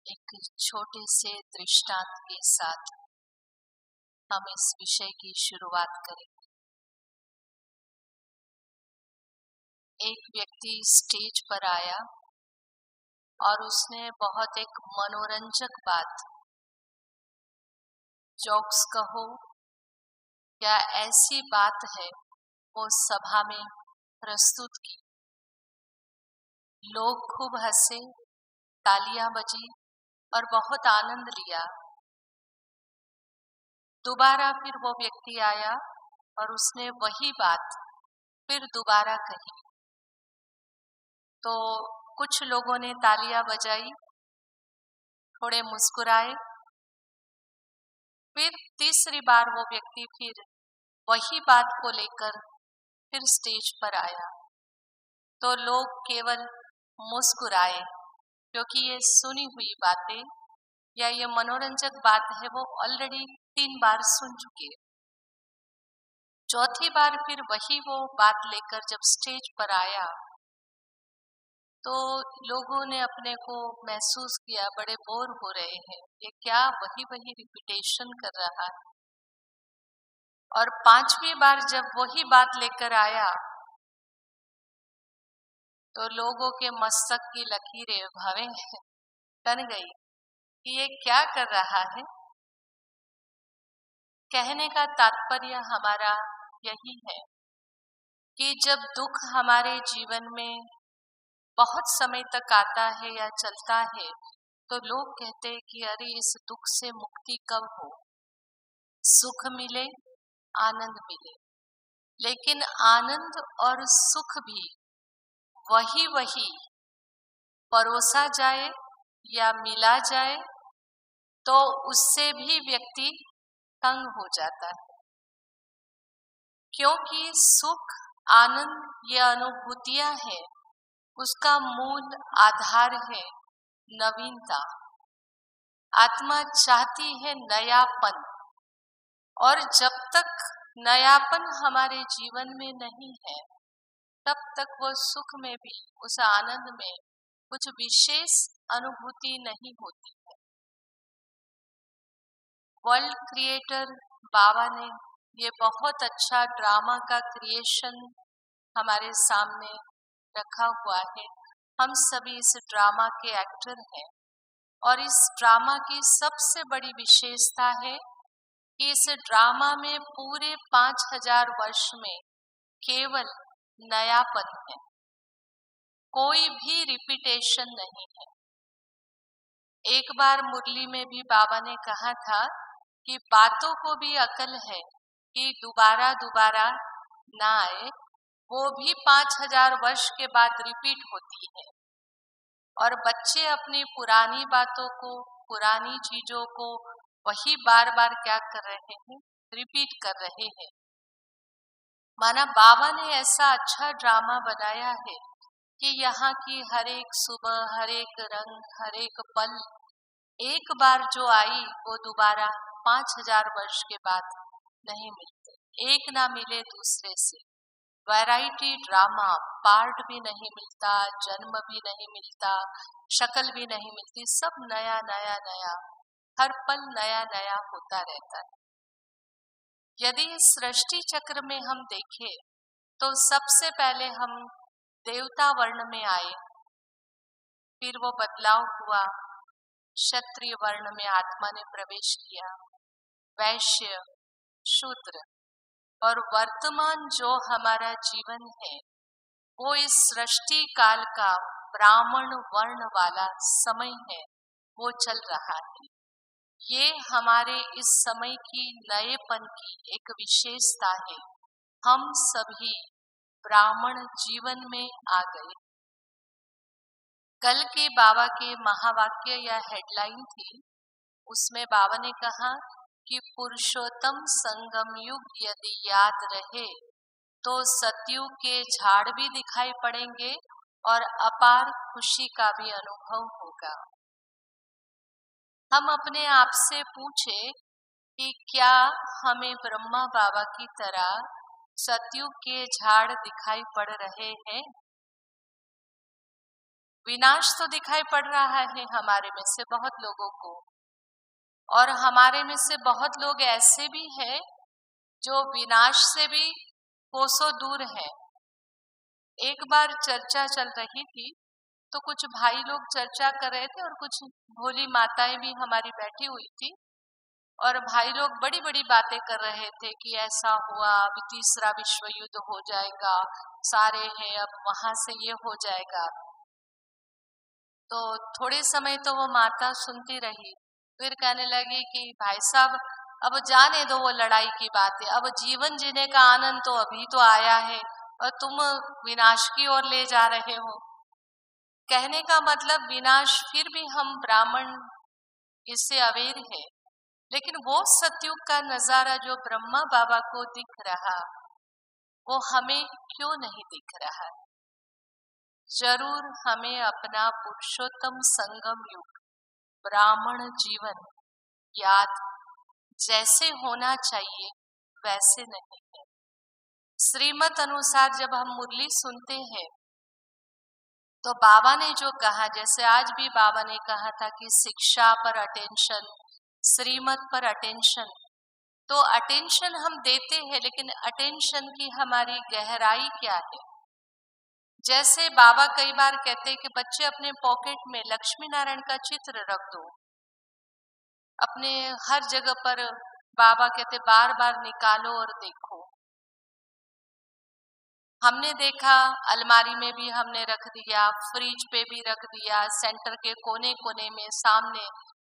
एक छोटे से दृष्टांत के साथ हम इस विषय की शुरुआत करेंगे। एक व्यक्ति स्टेज पर आया और उसने बहुत एक मनोरंजक बात, जोक्स कहो या ऐसी बात है, वो सभा में प्रस्तुत की। लोग खूब हंसे, तालियां बजी और बहुत आनंद लिया। दोबारा फिर वो व्यक्ति आया और उसने वही बात फिर दोबारा कही। तो कुछ लोगों ने तालियां बजाई, थोड़े मुस्कुराए। फिर तीसरी बार वो व्यक्ति फिर वही बात को लेकर फिर स्टेज पर आया, तो लोग केवल मुस्कुराए, क्योंकि ये सुनी हुई बातें या ये मनोरंजक बात है, वो ऑलरेडी 3 बार सुन चुके हैं। चौथी बार फिर वही वो बात लेकर जब स्टेज पर आया, तो लोगों ने अपने को महसूस किया बड़े बोर हो रहे हैं, ये क्या वही वही रिपीटेशन कर रहा है। और 5वीं बार जब वही बात लेकर आया, तो लोगों के मस्तक की लकीरें भवें तन गई कि ये क्या कर रहा है। कहने का तात्पर्य हमारा यही है कि जब दुख हमारे जीवन में बहुत समय तक आता है या चलता है, तो लोग कहते हैं कि अरे इस दुख से मुक्ति कब हो, सुख मिले, आनंद मिले। लेकिन आनंद और सुख भी वही वही परोसा जाए या मिला जाए, तो उससे भी व्यक्ति तंग हो जाता है। क्योंकि सुख, आनंद ये अनुभूतियां हैं, उसका मूल आधार है नवीनता। आत्मा चाहती है नयापन, और जब तक नयापन हमारे जीवन में नहीं है, तब तक वो सुख में भी, उस आनंद में कुछ विशेष अनुभूति नहीं होती है। वर्ल्ड क्रिएटर बाबा ने ये बहुत अच्छा ड्रामा का क्रिएशन हमारे सामने रखा हुआ है। हम सभी इस ड्रामा के एक्टर हैं, और इस ड्रामा की सबसे बड़ी विशेषता है कि इस ड्रामा में पूरे 5000 वर्ष में केवल नयापन है, कोई भी रिपीटेशन नहीं है। एक बार मुरली में भी बाबा ने कहा था कि बातों को भी अकल है कि दोबारा दोबारा ना आए, वो भी 5000 वर्ष के बाद रिपीट होती है। और बच्चे अपनी पुरानी बातों को, पुरानी चीजों को वही बार बार क्या कर रहे हैं, रिपीट कर रहे हैं। माना बाबा ने ऐसा अच्छा ड्रामा बनाया है कि यहाँ की हर एक सुबह, हर एक रंग, हर एक पल एक बार जो आई, वो दोबारा 5000 वर्ष के बाद नहीं मिलते। एक ना मिले दूसरे से। वैरायटी ड्रामा, पार्ट भी नहीं मिलता, जन्म भी नहीं मिलता, शक्ल भी नहीं मिलती, सब नया नया नया, हर पल नया नया होता रहता है। यदि इस सृष्टि चक्र में हम देखें, तो सबसे पहले हम देवता वर्ण में आए, फिर वो बदलाव हुआ, क्षत्रिय वर्ण में आत्मा ने प्रवेश किया, वैश्य, शूद्र, और वर्तमान जो हमारा जीवन है, वो इस सृष्टि काल का ब्राह्मण वर्ण वाला समय है, वो चल रहा है। ये हमारे इस समय की नएपन की एक विशेषता है। हम सभी ब्राह्मण जीवन में आ गए। कल के बाबा के महावाक्य या हेडलाइन थी, उसमें बाबा ने कहा कि पुरुषोत्तम संगम युग यदि याद रहे, तो सतयुग के झाड़ भी दिखाई पड़ेंगे और अपार खुशी का भी अनुभव होगा। हम अपने आप से पूछे कि क्या हमें ब्रह्मा बाबा की तरह सतयुग के झाड़ दिखाई पड़ रहे हैं? विनाश तो दिखाई पड़ रहा है हमारे में से बहुत लोगों को, और हमारे में से बहुत लोग ऐसे भी हैं जो विनाश से भी कोसों दूर हैं। एक बार चर्चा चल रही थी तो कुछ भाई लोग चर्चा कर रहे थे और कुछ भोली माताएं भी हमारी बैठी हुई थी, और भाई लोग बड़ी बड़ी बातें कर रहे थे कि ऐसा हुआ, अभी तीसरा विश्व युद्ध हो जाएगा, सारे हैं, अब वहां से ये हो जाएगा। तो थोड़े समय तो वो माता सुनती रही, फिर कहने लगी कि भाई साहब अब जाने दो वो लड़ाई की बातें, अब जीवन जीने का आनंद तो अभी तो आया है और तुम विनाश की ओर ले जा रहे हो। कहने का मतलब विनाश फिर भी हम ब्राह्मण इससे अवेर है, लेकिन वो सतयुग का नजारा जो ब्रह्मा बाबा को दिख रहा वो हमें क्यों नहीं दिख रहा? जरूर हमें अपना पुरुषोत्तम संगम युग ब्राह्मण जीवन याद जैसे होना चाहिए वैसे नहीं है। श्रीमत अनुसार जब हम मुरली सुनते हैं तो बाबा ने जो कहा, जैसे आज भी बाबा ने कहा था कि शिक्षा पर अटेंशन, श्रीमत पर अटेंशन, तो अटेंशन हम देते हैं, लेकिन अटेंशन की हमारी गहराई क्या है? जैसे बाबा कई बार कहते हैं कि बच्चे अपने पॉकेट में लक्ष्मी नारायण का चित्र रख दो, अपने हर जगह पर बाबा कहते बार बार निकालो और देखो। हमने देखा अलमारी में भी हमने रख दिया, फ्रिज पे भी रख दिया, सेंटर के कोने कोने में सामने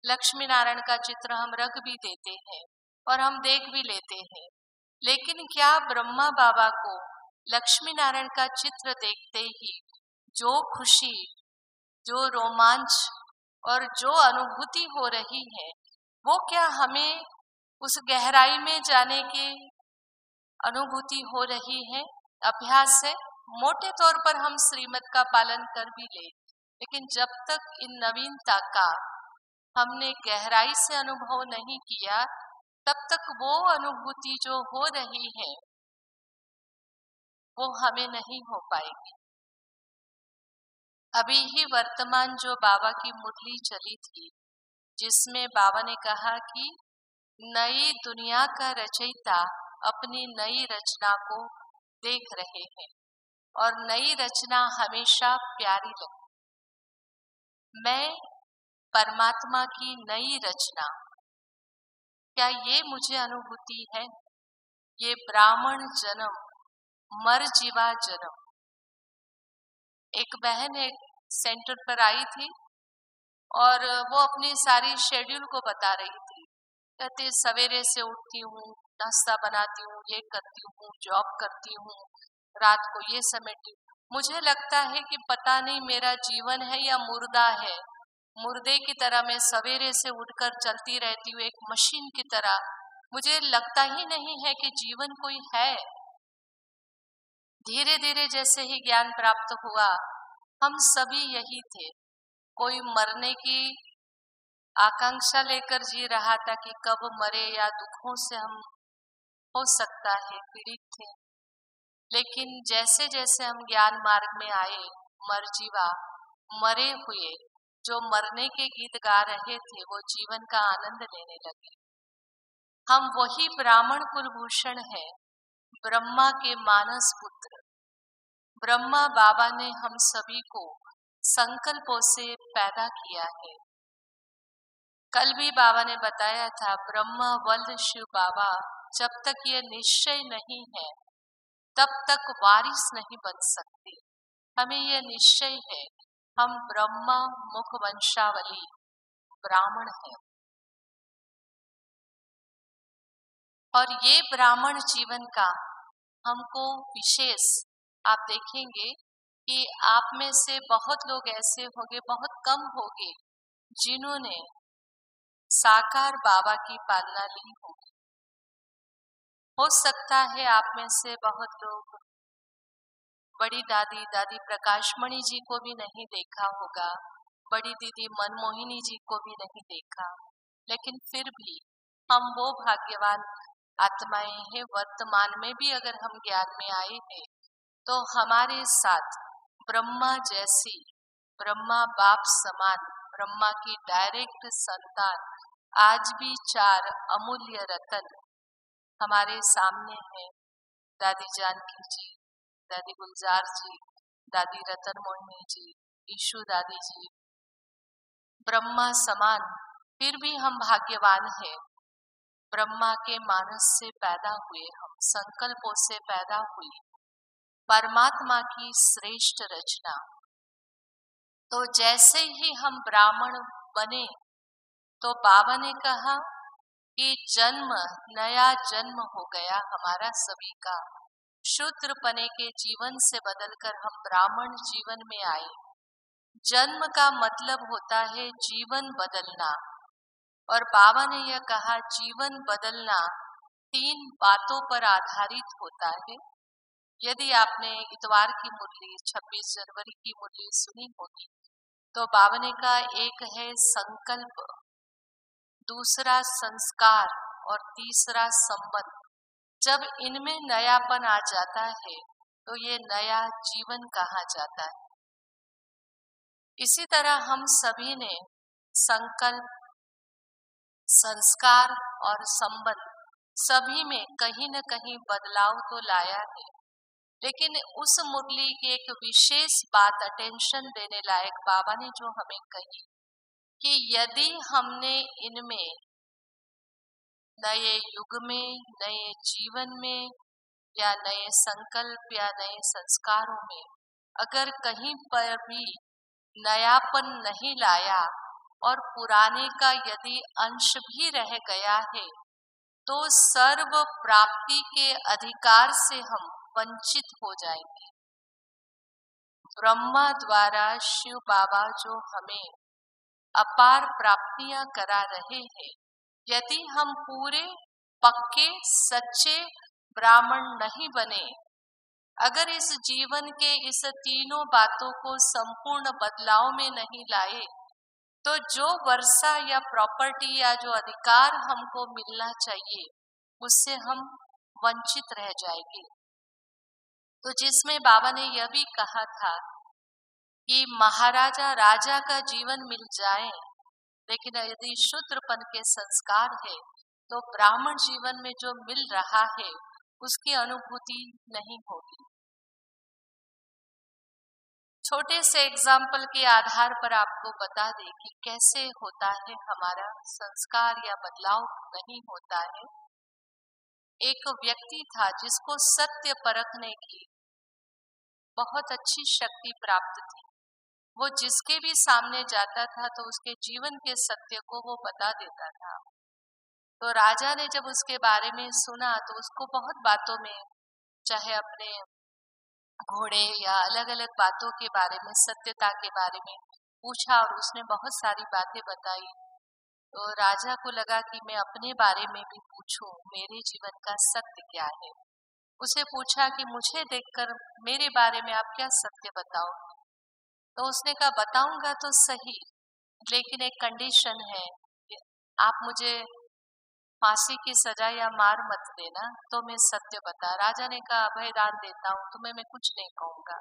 लक्ष्मी नारायण का चित्र हम रख भी देते हैं और हम देख भी लेते हैं। लेकिन क्या ब्रह्मा बाबा को लक्ष्मी नारायण का चित्र देखते ही जो खुशी, जो रोमांच और जो अनुभूति हो रही है, वो क्या हमें उस गहराई में जाने की अनुभूति हो रही है? अभ्यास से मोटे तौर पर हम श्रीमत का पालन कर भी ले, लेकिन जब तक इन नवीनता का हमने गहराई से अनुभव नहीं किया, तब तक वो अनुभूति जो हो रही है वो हमें नहीं हो पाएगी। अभी ही वर्तमान जो बाबा की मुरली चली थी, जिसमें बाबा ने कहा कि नई दुनिया का रचयिता अपनी नई रचना को देख रहे हैं और नई रचना हमेशा प्यारी लगती। मैं परमात्मा की नई रचना, क्या ये मुझे अनुभूति है? ये ब्राह्मण जन्म, मर जीवा जन्म। एक बहन एक सेंटर पर आई थी और वो अपनी सारी शेड्यूल को बता रही थी। कहते सवेरे से उठती हूँ, नाश्ता बनाती हूँ, ये करती हूँ, जॉब करती हूँ, रात को ये समेटती हूँ। मुझे लगता है कि पता नहीं मेरा जीवन है या मुर्दा है। मुर्दे की तरह मैं सवेरे से उठकर चलती रहती हूँ, एक मशीन की तरह। मुझे लगता ही नहीं है कि जीवन कोई है। धीरे धीरे जैसे ही ज्ञान प्राप्त हुआ, हम सभी यही थे। कोई मरने की आकांक्षा लेकर जी रहा था कि कब मरे, या दुखों से हम हो सकता है पीड़ित थे। लेकिन जैसे जैसे हम ज्ञान मार्ग में आए, मरजीवा, मरे हुए जो मरने के गीत गा रहे थे वो जीवन का आनंद लेने लगे। हम वही ब्राह्मण कुलभूषण है, ब्रह्मा के मानस पुत्र। ब्रह्मा बाबा ने हम सभी को संकल्पों से पैदा किया है। कल भी बाबा ने बताया था, ब्रह्मा वल्द शिव बाबा, जब तक ये निश्चय नहीं है तब तक वारिस नहीं बन सकते। हमें यह निश्चय है, हम ब्रह्मा मुख वंशावली ब्राह्मण हैं, और ये ब्राह्मण जीवन का हमको विशेष, आप देखेंगे कि आप में से बहुत लोग ऐसे होंगे, बहुत कम होंगे जिन्होंने साकार बाबा की पालना ली होगी। हो सकता है आप में से बहुत लोग बड़ी दादी दादी प्रकाशमणि जी को भी नहीं देखा होगा, बड़ी दीदी मनमोहिनी जी को भी नहीं देखा, लेकिन फिर भी हम वो भाग्यवान आत्माएं हैं। वर्तमान में भी अगर हम ज्ञान में आए हैं तो हमारे साथ ब्रह्मा जैसी ब्रह्मा बाप समान, ब्रह्मा की डायरेक्ट संतान, आज भी 4 अमूल्य रतन हमारे सामने हैं। दादी जानकी जी, दादी गुलजार जी, दादी रतन मोहिनी जी, ईशु दादी जी, ब्रह्मा समान, फिर भी हम भाग्यवान हैं। ब्रह्मा के मानस से पैदा हुए हम, संकल्पों से पैदा हुई परमात्मा की श्रेष्ठ रचना। तो जैसे ही हम ब्राह्मण बने तो बाबा ने कहा कि नया जन्म हो गया हमारा सभी का। शूद्रपने के जीवन से बदलकर हम ब्राह्मण जीवन में आए। जन्म का मतलब होता है जीवन बदलना, और बाबा ने यह कहा जीवन बदलना 3 बातों पर आधारित होता है। यदि आपने इतवार की मुरली 26 जनवरी की मुरली सुनी होगी तो बाबा ने कहा एक है संकल्प, दूसरा संस्कार और तीसरा संबंध। जब इनमें नयापन आ जाता है तो ये नया जीवन कहा जाता है। इसी तरह हम सभी ने संकल्प, संस्कार और संबंध सभी में कहीं न कहीं बदलाव तो लाया है। लेकिन उस मुरली की एक विशेष बात अटेंशन देने लायक बाबा ने जो हमें कही कि यदि हमने इनमें नए युग में, नए जीवन में या नए संकल्प या नए संस्कारों में अगर कहीं पर भी नयापन नहीं लाया और पुराने का यदि अंश भी रह गया है तो सर्व प्राप्ति के अधिकार से हम वंचित हो जाएंगे। ब्रह्मा द्वारा शिव बाबा जो हमें अपार प्राप्तियां करा रहे हैं, यदि हम पूरे पक्के सच्चे ब्राह्मण नहीं बने, अगर इस जीवन के इस तीनों बातों को संपूर्ण बदलाव में नहीं लाए, तो जो वर्षा या प्रॉपर्टी या जो अधिकार हमको मिलना चाहिए उससे हम वंचित रह जाएंगे। तो जिसमें बाबा ने यह भी कहा था कि महाराजा राजा का जीवन मिल जाए, लेकिन यदि शूद्रपन के संस्कार है तो ब्राह्मण जीवन में जो मिल रहा है उसकी अनुभूति नहीं होगी। छोटे से एग्जाम्पल के आधार पर आपको बता दें कि कैसे होता है हमारा संस्कार या बदलाव नहीं होता है। एक व्यक्ति था जिसको सत्य परखने की बहुत अच्छी शक्ति प्राप्त थी। वो जिसके भी सामने जाता था तो उसके जीवन के सत्य को वो बता देता था। तो राजा ने जब उसके बारे में सुना तो उसको बहुत बातों में, चाहे अपने घोड़े या अलग अलग बातों के बारे में, सत्यता के बारे में पूछा और उसने बहुत सारी बातें बताई। तो राजा को लगा कि मैं अपने बारे में भी पूछूं, मेरे जीवन का सत्य क्या है। उसे पूछा कि मुझे देखकर मेरे बारे में आप क्या सत्य बताओगे। तो उसने कहा बताऊंगा तो सही, लेकिन एक कंडीशन है कि आप मुझे फांसी की सजा या मार मत देना तो मैं सत्य बता। राजा ने कहा अभय दान देता हूँ, तुम्हें मैं कुछ नहीं कहूंगा।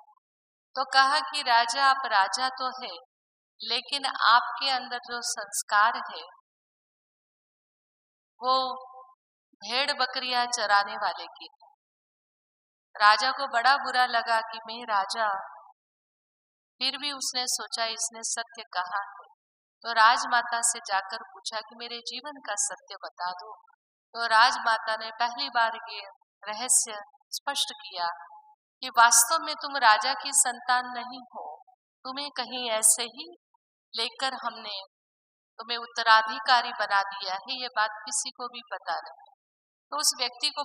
तो कहा कि राजा आप राजा तो है, लेकिन आपके अंदर जो संस्कार है वो भेड़ बकरियां चराने वाले की है। राजा को बड़ा बुरा लगा कि मैं राजा, फिर भी उसने सोचा इसने सत्य कहा है। तो राजमाता से जाकर पूछा कि मेरे जीवन का सत्य बता दो। तो राजमाता ने पहली बार ये रहस्य स्पष्ट किया कि वास्तव में तुम राजा की संतान नहीं हो, तुम्हें कहीं ऐसे ही लेकर हमने तुम्हें उत्तराधिकारी बना दिया है, ये बात किसी को भी पता नहीं। तो उस व्यक्ति को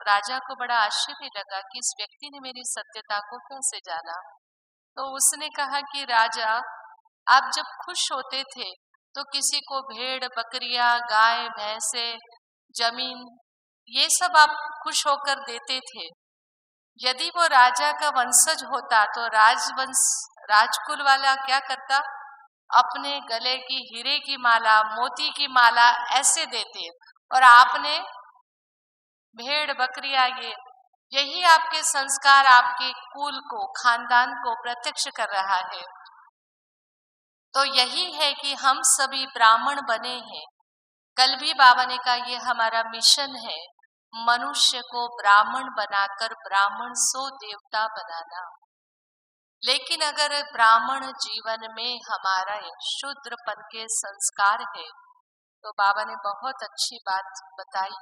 राजा को बड़ा आश्चर्य लगा कि इस व्यक्ति ने मेरी सत्यता को कैसे जाना। तो उसने कहा कि राजा, आप जब खुश होते थे तो किसी को भेड़ बकरियां, गाय भैंसे, जमीन, ये सब आप खुश होकर देते थे। यदि वो राजा का वंशज होता तो राजकुल वाला क्या करता, अपने गले की हीरे की माला, मोती की माला ऐसे देते, और आपने भेड़ बकरियां, यही आपके संस्कार आपके कुल को, खानदान को प्रत्यक्ष कर रहा है। तो यही है कि हम सभी ब्राह्मण बने हैं। कल भी बाबा ने कहा ये हमारा मिशन है, मनुष्य को ब्राह्मण बनाकर ब्राह्मण सो देवता बनाना। लेकिन अगर ब्राह्मण जीवन में हमारा शूद्रपन के संस्कार है तो बाबा ने बहुत अच्छी बात बताई।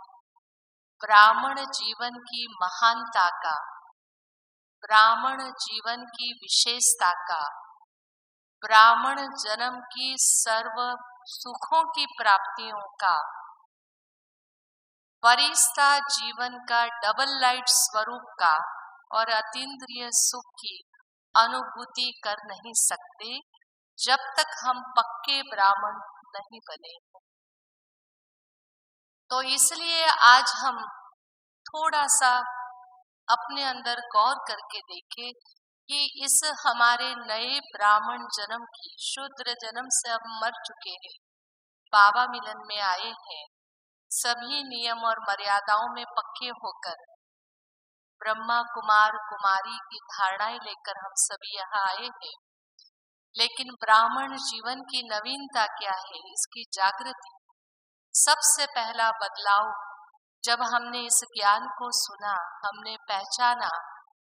ब्राह्मण जीवन की महानता का, ब्राह्मण जीवन की विशेषता का, ब्राह्मण जन्म की सर्व सुखों की प्राप्तियों का, वरिष्ठता जीवन का डबल लाइट स्वरूप का और अतीन्द्रिय सुख की अनुभूति कर नहीं सकते जब तक हम पक्के ब्राह्मण नहीं बने। तो इसलिए आज हम थोड़ा सा अपने अंदर गौर करके देखें कि इस हमारे नए ब्राह्मण जन्म की, शूद्र जन्म से अब मर चुके हैं, बाबा मिलन में आए हैं, सभी नियम और मर्यादाओं में पक्के होकर ब्रह्मा कुमार कुमारी की धारणाएं लेकर हम सभी यहाँ आए हैं। लेकिन ब्राह्मण जीवन की नवीनता क्या है, इसकी जागृति। सबसे पहला बदलाव, जब हमने इस ज्ञान को सुना, हमने पहचाना,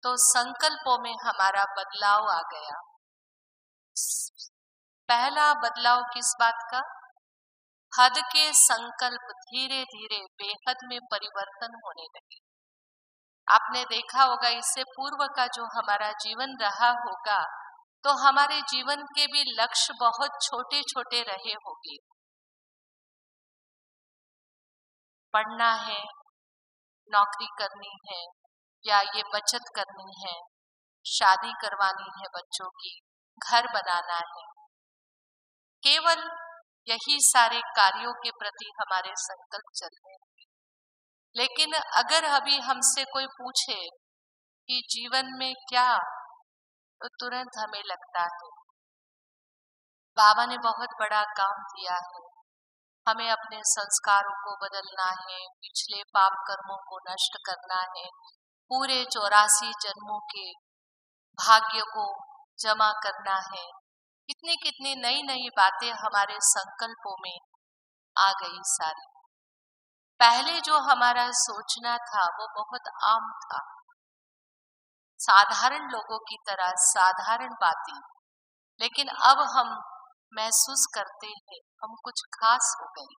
तो संकल्पों में हमारा बदलाव आ गया। पहला बदलाव किस बात का? हद के संकल्प धीरे धीरे बेहद में परिवर्तन होने लगे। आपने देखा होगा इससे पूर्व का जो हमारा जीवन रहा होगा तो हमारे जीवन के भी लक्ष्य बहुत छोटे छोटे रहे होंगे। पढ़ना है, नौकरी करनी है, या ये बचत करनी है, शादी करवानी है बच्चों की, घर बनाना है, केवल यही सारे कार्यों के प्रति हमारे संकल्प चल रहे हैं। लेकिन अगर अभी हमसे कोई पूछे कि जीवन में क्या, तो तुरंत हमें लगता है बाबा ने बहुत बड़ा काम दिया है, हमें अपने संस्कारों को बदलना है, पिछले पाप कर्मों को नष्ट करना है, पूरे 84 जन्मों के भाग्य को जमा करना है। कितनी कितनी नई नई बातें हमारे संकल्पों में आ गई सारी। पहले जो हमारा सोचना था वो बहुत आम था, साधारण लोगों की तरह साधारण बातें। लेकिन अब हम महसूस करते हैं हम कुछ खास हो गए,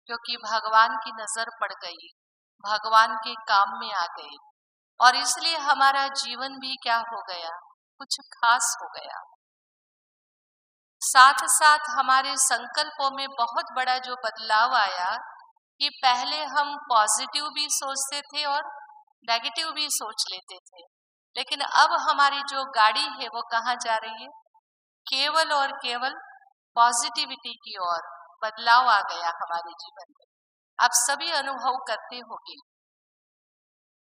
क्योंकि भगवान की नजर पड़ गई, भगवान के काम में आ गए, और इसलिए हमारा जीवन भी क्या हो गया, कुछ खास हो गया। साथ साथ हमारे संकल्पों में बहुत बड़ा जो बदलाव आया कि पहले हम पॉजिटिव भी सोचते थे और नेगेटिव भी सोच लेते थे, लेकिन अब हमारी जो गाड़ी है वो कहाँ जा रही है, केवल और केवल पॉजिटिविटी की ओर बदलाव आ गया हमारे जीवन में। आप सभी अनुभव करते होंगे,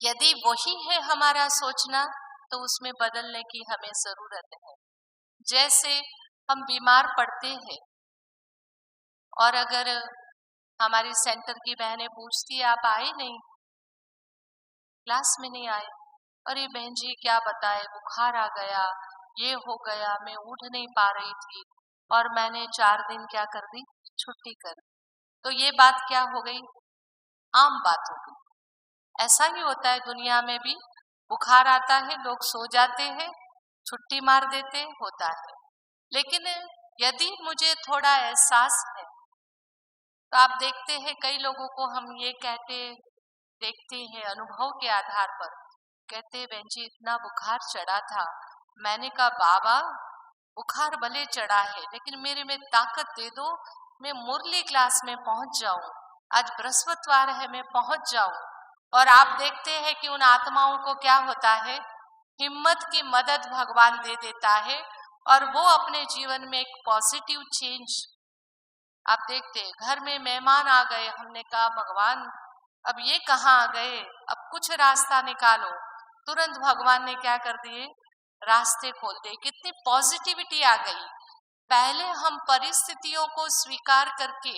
यदि वही है हमारा सोचना तो उसमें बदलने की हमें जरूरत है। जैसे हम बीमार पड़ते हैं और अगर हमारी सेंटर की बहनें पूछती आप आए नहीं, क्लास में नहीं आए, अरे बहन जी क्या बताए, बुखार आ गया, ये हो गया, मैं उठ नहीं पा रही थी और मैंने 4 दिन क्या कर दी, छुट्टी कर दी। तो ये बात क्या हो गई, आम बात हो गई। ऐसा ही होता है दुनिया में भी, बुखार आता है, लोग सो जाते हैं, छुट्टी मार देते, होता है। लेकिन यदि मुझे थोड़ा एहसास है तो आप देखते हैं कई लोगों को हम ये कहते देखते हैं अनुभव के आधार पर, कहते हैं बहन जी इतना बुखार चढ़ा था, मैंने कहा बाबा बुखार भले चढ़ा है लेकिन मेरे में ताकत दे दो, मैं मुरली क्लास में पहुंच जाऊं, आज बृहस्पतिवार है मैं पहुंच जाऊं। और आप देखते हैं कि उन आत्माओं को क्या होता है, हिम्मत की मदद भगवान दे देता है और वो अपने जीवन में एक पॉजिटिव चेंज। आप देखते घर में मेहमान आ गए, हमने कहा भगवान अब ये कहाँ आ गए, अब कुछ रास्ता निकालो, तुरंत भगवान ने क्या कर दिए, रास्ते खोल दिए, कितनी पॉजिटिविटी आ गई। पहले हम परिस्थितियों को स्वीकार करके,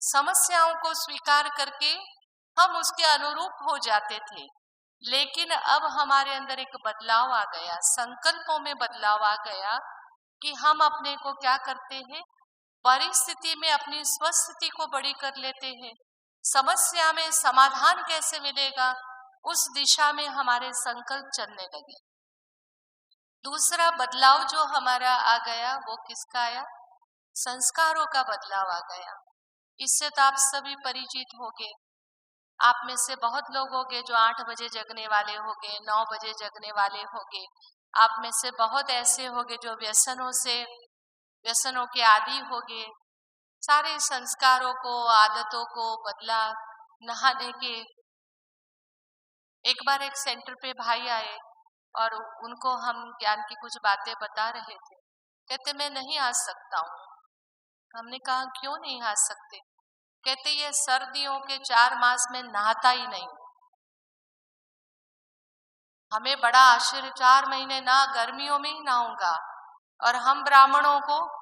समस्याओं को स्वीकार करके हम उसके अनुरूप हो जाते थे, लेकिन अब हमारे अंदर एक बदलाव आ गया, संकल्पों में बदलाव आ गया कि हम अपने को क्या करते हैं, परिस्थिति में अपनी स्वस्थिति को बड़ी कर लेते हैं। समस्या में समाधान कैसे मिलेगा, उस दिशा में हमारे संकल्प चलने लगे। दूसरा बदलाव जो हमारा आ गया वो किसका आया, संस्कारों का बदलाव आ गया। इससे तो आप सभी परिचित होंगे। आप में से बहुत लोग होंगे जो 8 बजे जगने वाले होंगे, 9 बजे जगने वाले होंगे। आप में से बहुत ऐसे होंगे जो व्यसनों के आदी होंगे। सारे संस्कारों को, आदतों को बदला। नहाने के, एक बार एक सेंटर पे भाई आए और उनको हम ज्ञान की कुछ बातें बता रहे थे। कहते मैं नहीं आ सकता हूँ। हमने कहा क्यों नहीं आ सकते? कहते ये सर्दियों के 4 मास में नहाता ही नहीं। हमें बड़ा आश्चर्य, 4 महीने ना, गर्मियों में ही नहाऊंगा। और हम ब्राह्मणों को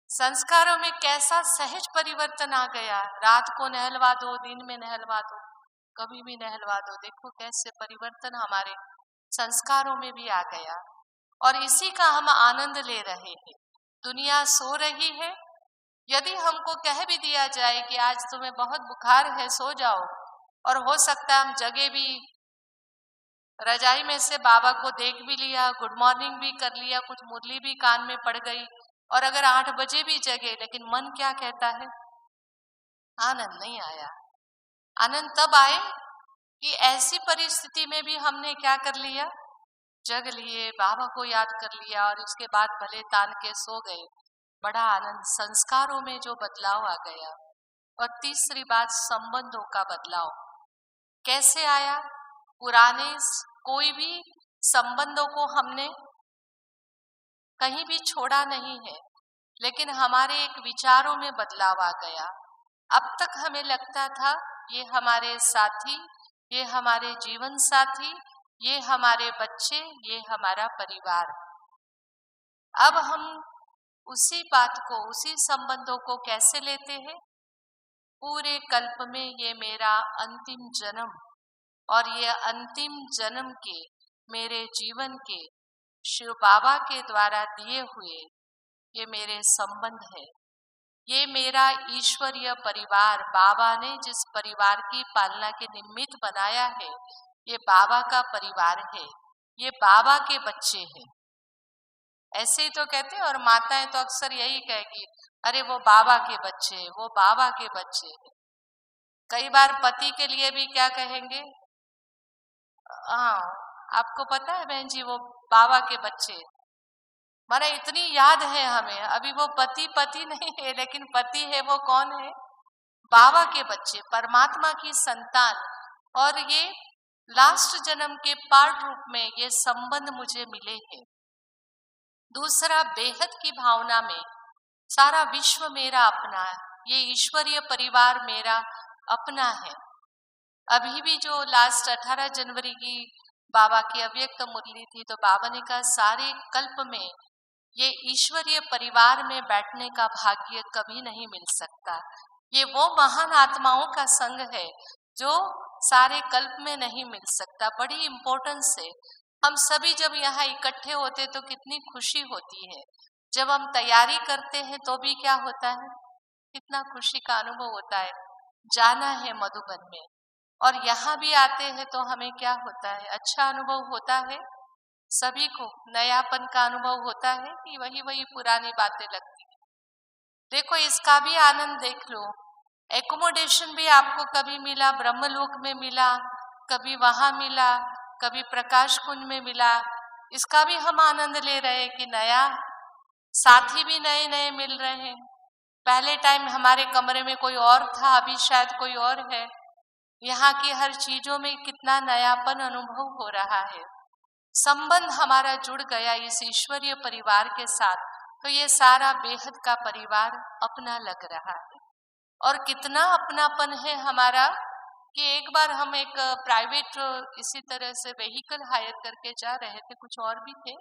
संस्कारों में कैसा सहज परिवर्तन आ गया। रात को नहलवा दो, दिन में नहलवा दो, कभी भी नहलवा दो। देखो कैसे परिवर्तन हमारे संस्कारों में भी आ गया और इसी का हम आनंद ले रहे हैं। दुनिया सो रही है। यदि हमको कह भी दिया जाए कि आज तुम्हें बहुत बुखार है, सो जाओ, और हो सकता है हम जगह भी, रजाई में से बाबा को देख भी लिया, गुड मॉर्निंग भी कर लिया, कुछ मुरली भी कान में पड़ गई, और अगर 8 बजे भी जगे, लेकिन मन क्या कहता है, आनंद नहीं आया। आनंद तब आए कि ऐसी परिस्थिति में भी हमने क्या कर लिया, जग लिए, बाबा को याद कर लिया और उसके बाद भले तान के सो गए। बड़ा आनंद, संस्कारों में जो बदलाव आ गया। और तीसरी बात, संबंधों का बदलाव कैसे आया। पुराने कोई भी संबंधों को हमने कहीं भी छोड़ा नहीं है, लेकिन हमारे एक विचारों में बदलाव आ गया। अब तक हमें लगता था ये हमारे साथी, ये हमारे जीवन साथी, ये हमारे बच्चे, ये हमारा परिवार। अब हम उसी बात को, उसी संबंधों को कैसे लेते हैं, पूरे कल्प में ये मेरा अंतिम जन्म, और ये अंतिम जन्म के मेरे जीवन के शिव बाबा के द्वारा दिए हुए ये मेरे संबंध है। ये मेरा ईश्वरीय परिवार, बाबा ने जिस परिवार की पालना के निमित्त बनाया है, ये बाबा का परिवार है, ये बाबा के बच्चे हैं। ऐसे ही तो कहते हैं, और माताएं तो अक्सर यही कहेगी, अरे वो बाबा के बच्चे, वो बाबा के बच्चे। कई बार पति के लिए भी क्या कहेंगे, हाँ आपको पता है बहन जी, वो बाबा के बच्चे। माना इतनी याद है हमें, अभी वो पति नहीं है, लेकिन पति है, वो कौन है, बाबा के बच्चे, परमात्मा की संतान। और ये लास्ट जन्म के पार्ट रूप में ये संबंध मुझे मिले हैं। दूसरा, बेहद की भावना में सारा विश्व मेरा अपना है, ये ईश्वरीय परिवार मेरा अपना है। अभी भी जो लास्ट 18 जनवरी की बाबा की अव्यक्त मुरली थी, तो बाबा ने कहा सारे कल्प में ये ईश्वरीय परिवार में बैठने का भाग्य कभी नहीं मिल सकता। ये वो महान आत्माओं का संग है जो सारे कल्प में नहीं मिल सकता। बड़ी इम्पोर्टेंस है। हम सभी जब यहाँ इकट्ठे होते तो कितनी खुशी होती है। जब हम तैयारी करते हैं तो भी क्या होता है, कितना खुशी का अनुभव होता है। जाना है मधुबन में, और यहाँ भी आते हैं तो हमें क्या होता है, अच्छा अनुभव होता है। सभी को नयापन का अनुभव होता है कि वही वही पुरानी बातें लगती हैं। देखो इसका भी आनंद देख लो। एकोमोडेशन भी आपको कभी मिला, ब्रह्मलोक में मिला, कभी वहां मिला, कभी प्रकाश कुंज में मिला। इसका भी हम आनंद ले रहे हैं कि नया साथी भी नए नए मिल रहे हैं। पहले टाइम हमारे कमरे में कोई और था, अभी शायद कोई और है। यहाँ की हर चीजों में कितना नयापन अनुभव हो रहा है। संबंध हमारा जुड़ गया इस ईश्वरीय परिवार के साथ, तो ये सारा बेहद का परिवार अपना लग रहा है। और कितना अपनापन है हमारा कि एक बार हम एक प्राइवेट इसी तरह से व्हीकल हायर करके जा रहे थे, कुछ और भी थे।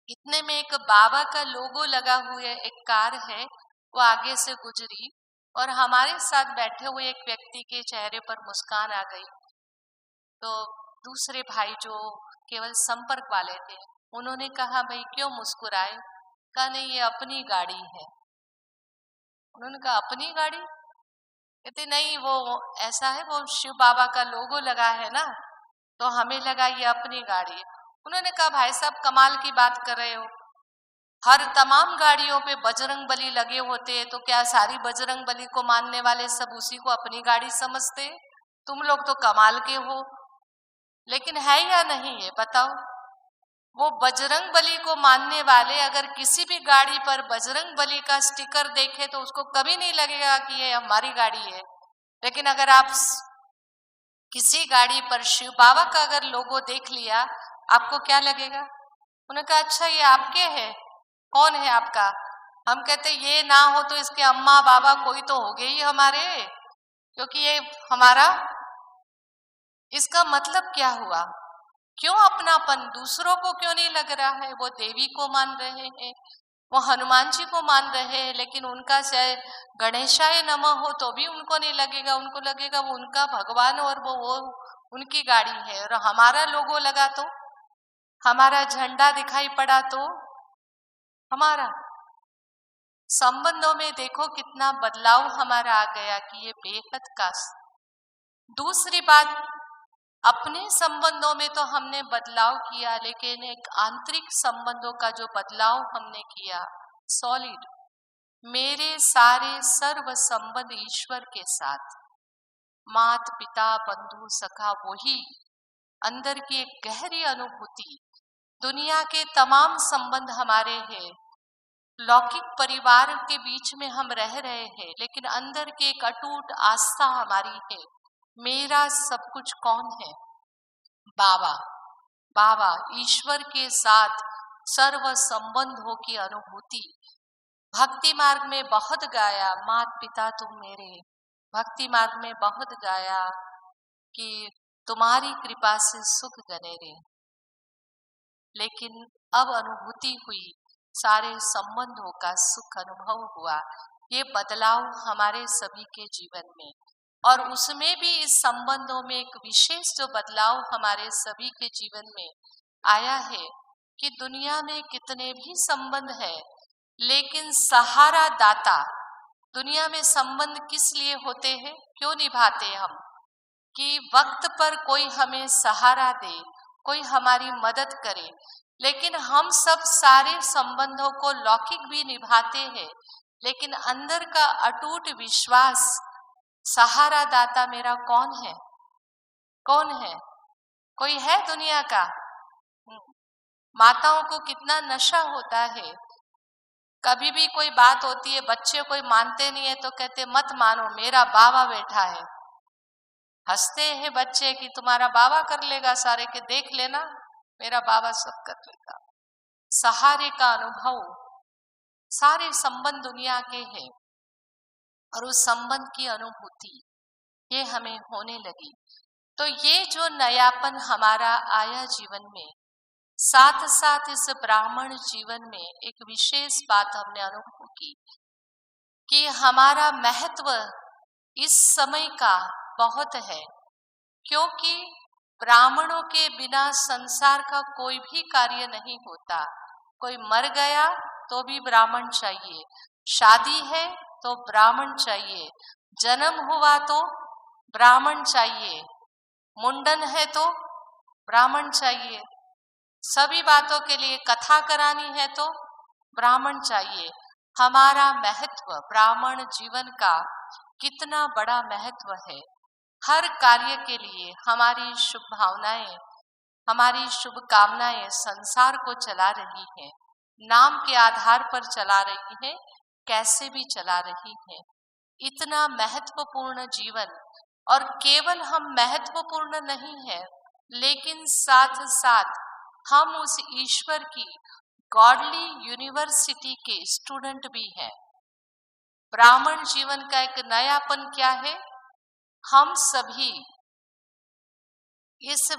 इतने में एक बाबा का लोगो लगा हुआ एक कार है, वो आगे से गुजरी और हमारे साथ बैठे हुए एक व्यक्ति के चेहरे पर मुस्कान आ गई। तो दूसरे भाई जो केवल संपर्क वाले थे। उन्होंने कहा भाई क्यों मुस्कुराए? कहा नहीं ये अपनी गाड़ी है। उन्होंने कहा अपनी गाड़ी? कहते नहीं वो ऐसा है, वो शिव बाबा का लोगो लगा है ना, तो हमें लगा ये अपनी गाड़ी है। उन्होंने कहा भाई साहब कमाल की बात कर रहे हो, हर तमाम गाड़ियों पे बजरंग बली लगे होते हैं, तो क्या सारी बजरंग बली को मानने वाले सब उसी को अपनी गाड़ी समझते? तुम लोग तो कमाल के हो। लेकिन है या नहीं है बताओ? वो बजरंग बली को मानने वाले अगर किसी भी गाड़ी पर बजरंग बली का स्टिकर देखे तो उसको कभी नहीं लगेगा कि ये हमारी गाड़ी है। लेकिन अगर आप किसी गाड़ी पर शिव बाबा का अगर लोगो देख लिया, आपको क्या लगेगा? उन्होंने कहा अच्छा ये आपके है, कौन है आपका? हम कहते ये ना हो तो इसके अम्मा बाबा कोई तो हो गए ही हमारे, क्योंकि ये हमारा। इसका मतलब क्या हुआ? क्यों अपनापन? दूसरों को क्यों नहीं लग रहा है? वो देवी को मान रहे हैं, वो हनुमान जी को मान रहे हैं, लेकिन उनका चाहे गणेशाय नमः हो तो भी उनको नहीं लगेगा। उनको लगेगा वो उनका भगवान और वो उनकी गाड़ी है। और हमारा लोगो लगा तो, हमारा झंडा दिखाई पड़ा तो, हमारा संबंधों में देखो कितना बदलाव हमारा आ गया कि ये बेहद का। दूसरी बात, अपने संबंधों में तो हमने बदलाव किया, लेकिन एक आंतरिक संबंधों का जो बदलाव हमने किया, सॉलिड, मेरे सारे सर्व संबंध ईश्वर के साथ, मात पिता बंधु सखा, वही अंदर की एक गहरी अनुभूति। दुनिया के तमाम संबंध हमारे हैं, लौकिक परिवार के बीच में हम रह रहे हैं, लेकिन अंदर की एक अटूट आस्था हमारी है। मेरा सब कुछ कौन है? बाबा। बाबा ईश्वर के साथ सर्व संबंधों की अनुभूति। भक्ति मार्ग में बहुत गाया मात पिता तुम मेरे, भक्ति मार्ग में बहुत गाया कि तुम्हारी कृपा से सुख गनेरे, लेकिन अब अनुभूति हुई, सारे संबंधों का सुख अनुभव हुआ। ये बदलाव हमारे सभी के जीवन में, और उसमें भी इस संबंधों में एक विशेष जो बदलाव हमारे सभी के जीवन में आया है कि दुनिया में कितने भी संबंध है, लेकिन सहारा दाता, दुनिया में संबंध किस लिए होते हैं, क्यों निभाते हम? कि वक्त पर कोई हमें सहारा दे, कोई हमारी मदद करे। लेकिन हम सब सारे संबंधों को लौकिक भी निभाते हैं, लेकिन अंदर का अटूट विश्वास, सहारा दाता मेरा कौन है? कौन है? कोई है दुनिया का? माताओं को कितना नशा होता है, कभी भी कोई बात होती है, बच्चे कोई मानते नहीं है तो कहते मत मानो मेरा बाबा बैठा है। हंसते हैं बच्चे कि तुम्हारा बाबा कर लेगा सारे, के देख लेना मेरा बाबा सब कर लेगा। सहारे का अनुभव, सारे संबंध दुनिया के हैं, और उस संबंध की अनुभूति ये हमें होने लगी। तो ये जो नयापन हमारा आया जीवन में, साथ साथ इस ब्राह्मण जीवन में एक विशेष बात हमने अनुभव की कि हमारा महत्व इस समय का बहुत है, क्योंकि ब्राह्मणों के बिना संसार का कोई भी कार्य नहीं होता। कोई मर गया तो भी ब्राह्मण चाहिए, शादी है तो ब्राह्मण चाहिए, जन्म हुआ तो ब्राह्मण चाहिए, मुंडन है तो ब्राह्मण चाहिए, सभी बातों के लिए कथा करानी है तो ब्राह्मण चाहिए। हमारा महत्व, ब्राह्मण जीवन का कितना बड़ा महत्व है। हर कार्य के लिए हमारी शुभ भावनाएं, हमारी शुभकामनाएं संसार को चला रही है, नाम के आधार पर चला रही है, कैसे भी चला रही है। इतना महत्वपूर्ण जीवन, और केवल हम महत्वपूर्ण नहीं है, लेकिन साथ साथ हम उस ईश्वर की गॉडली यूनिवर्सिटी के स्टूडेंट भी हैं। ब्राह्मण जीवन का एक नयापन क्या है? हम सभी इस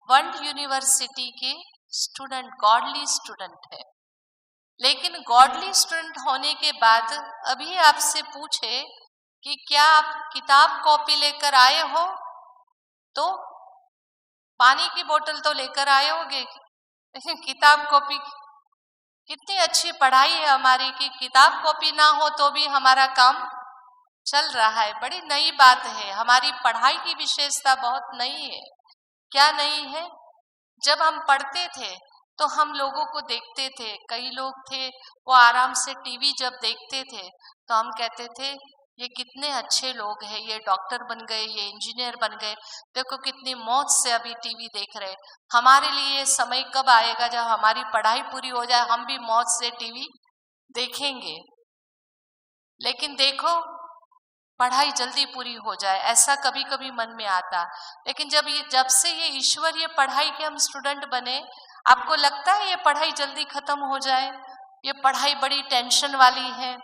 वर्ल्ड यूनिवर्सिटी के स्टूडेंट, गॉडली स्टूडेंट है। लेकिन गॉडली स्टूडेंट होने के बाद अभी आपसे पूछे कि क्या आप किताब कॉपी लेकर आए हो, तो पानी की बोतल तो लेकर आए होगे, लेकिन किताब कॉपी, कितनी अच्छी पढ़ाई है हमारी कि किताब कॉपी ना हो तो भी हमारा काम चल रहा है। बड़ी नई बात है, हमारी पढ़ाई की विशेषता बहुत नई है। क्या नई है? जब हम पढ़ते थे तो हम लोगों को देखते थे, कई लोग थे वो आराम से टीवी जब देखते थे तो हम कहते थे ये कितने अच्छे लोग हैं, ये डॉक्टर बन गए, ये इंजीनियर बन गए, देखो कितनी मौज से अभी टीवी देख रहे। हमारे लिए समय कब आएगा जब हमारी पढ़ाई पूरी हो जाए, हम भी मौज से टीवी देखेंगे। लेकिन देखो पढ़ाई जल्दी पूरी हो जाए, ऐसा कभी कभी मन में आता। लेकिन जब से ये ईश्वरीय पढ़ाई के हम स्टूडेंट बने, आपको लगता है ये पढ़ाई जल्दी खत्म हो जाए? ये पढ़ाई बड़ी टेंशन वाली है।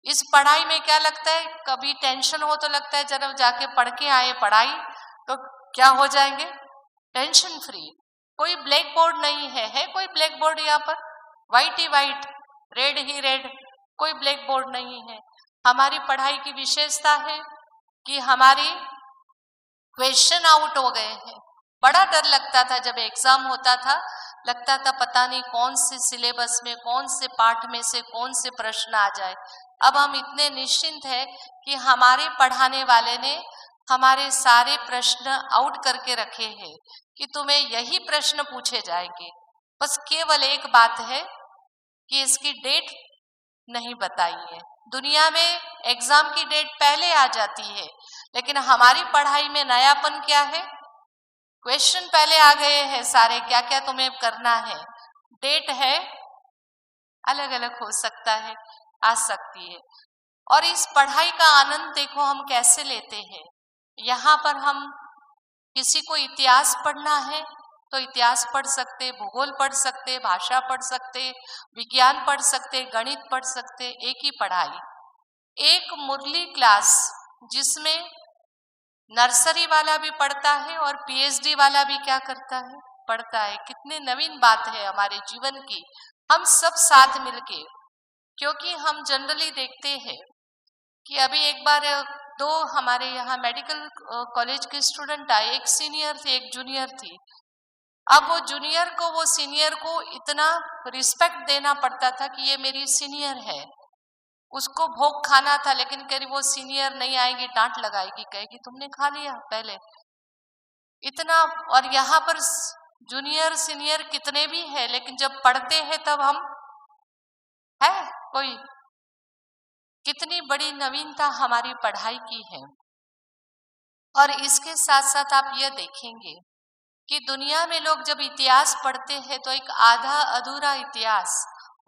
इस पढ़ाई में क्या लगता है, कभी टेंशन हो तो लगता है जरा जाके पढ़ के आए पढ़ाई तो क्या हो जाएंगे, टेंशन फ्री। कोई ब्लैक बोर्ड नहीं है कोई ब्लैक बोर्ड यहाँ पर? वाइट ही वाइट, रेड ही रेड, कोई ब्लैक बोर्ड नहीं है। हमारी पढ़ाई की विशेषता है कि हमारी क्वेश्चन आउट हो गए हैं। बड़ा डर लगता था जब एग्जाम होता था, लगता था पता नहीं कौन से सिलेबस में, कौन से पाठ में से कौन से प्रश्न आ जाए। अब हम इतने निश्चिंत हैं कि हमारे पढ़ाने वाले ने हमारे सारे प्रश्न आउट करके रखे हैं कि तुम्हें यही प्रश्न पूछे जाएंगे। बस केवल एक बात है कि इसकी डेट नहीं बताई है। दुनिया में एग्जाम की डेट पहले आ जाती है, लेकिन हमारी पढ़ाई में नयापन क्या है, क्वेश्चन पहले आ गए हैं सारे, क्या क्या तुम्हें करना है। डेट है अलग अलग हो सकता है, आ सकती है। और इस पढ़ाई का आनंद देखो हम कैसे लेते हैं। यहाँ पर हम किसी को इतिहास पढ़ना है तो इतिहास पढ़ सकते, भूगोल पढ़ सकते, भाषा पढ़ सकते, विज्ञान पढ़ सकते, गणित पढ़ सकते, एक ही पढ़ाई। एक मुरली क्लास जिसमें नर्सरी वाला भी पढ़ता है और पीएचडी वाला भी क्या करता है, पढ़ता है। कितनी नवीन बात है हमारे जीवन की, हम सब साथ मिलके। क्योंकि हम जनरली देखते हैं कि अभी एक बार दो हमारे यहाँ मेडिकल कॉलेज के स्टूडेंट आए, एक सीनियर थी एक जूनियर थी। अब वो जूनियर को वो सीनियर को इतना रिस्पेक्ट देना पड़ता था कि ये मेरी सीनियर है, उसको भोग खाना था, लेकिन कह रही वो सीनियर नहीं आएगी, डांट लगाएगी, कहेगी तुमने खा लिया पहले इतना। और यहाँ पर जूनियर सीनियर कितने भी है, लेकिन जब पढ़ते हैं तब हम है कोई, कितनी बड़ी नवीनता हमारी पढ़ाई की है। और इसके साथ साथ आप यह देखेंगे कि दुनिया में लोग जब इतिहास पढ़ते हैं तो एक आधा अधूरा इतिहास,